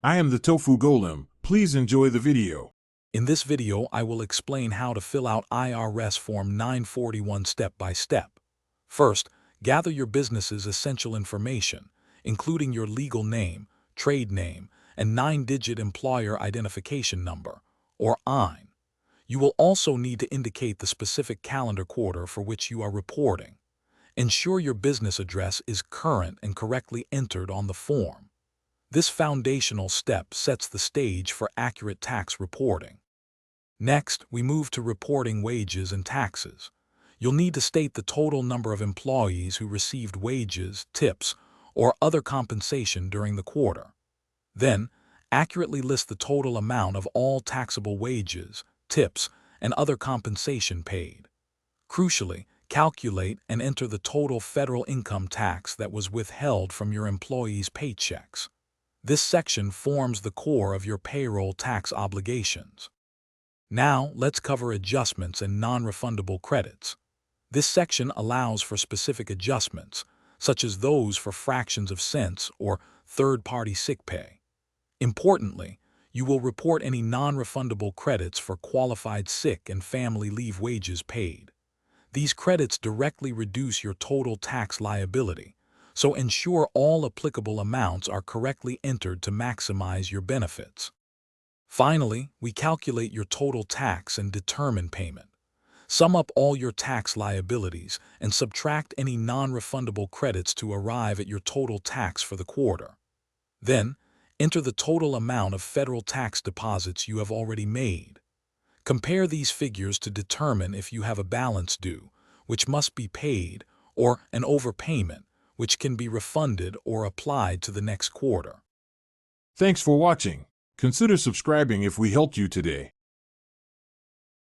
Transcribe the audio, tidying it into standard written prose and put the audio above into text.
I am the Tofu Golem. Please enjoy the video. In this video, I will explain how to fill out IRS Form 941 step by step. First, gather your business's essential information, including your legal name, trade name, and 9-digit employer identification number, or EIN. You will also need to indicate the specific calendar quarter for which you are reporting. Ensure your business address is current and correctly entered on the form. This foundational step sets the stage for accurate tax reporting. Next, we move to reporting wages and taxes. You'll need to state the total number of employees who received wages, tips, or other compensation during the quarter. Then, accurately list the total amount of all taxable wages, tips, and other compensation paid. Crucially, calculate and enter the total federal income tax that was withheld from your employees' paychecks. This section forms the core of your payroll tax obligations. Now, let's cover adjustments and non-refundable credits. This section allows for specific adjustments, such as those for fractions of cents or third-party sick pay. Importantly, you will report any non-refundable credits for qualified sick and family leave wages paid. These credits directly reduce your total tax liability, so ensure all applicable amounts are correctly entered to maximize your benefits. Finally, we calculate your total tax and determine payment. Sum up all your tax liabilities and subtract any non-refundable credits to arrive at your total tax for the quarter. Then, enter the total amount of federal tax deposits you have already made. Compare these figures to determine if you have a balance due, which must be paid, or an overpayment, which can be refunded or applied to the next quarter. Thanks for watching. Consider subscribing if we helped you today.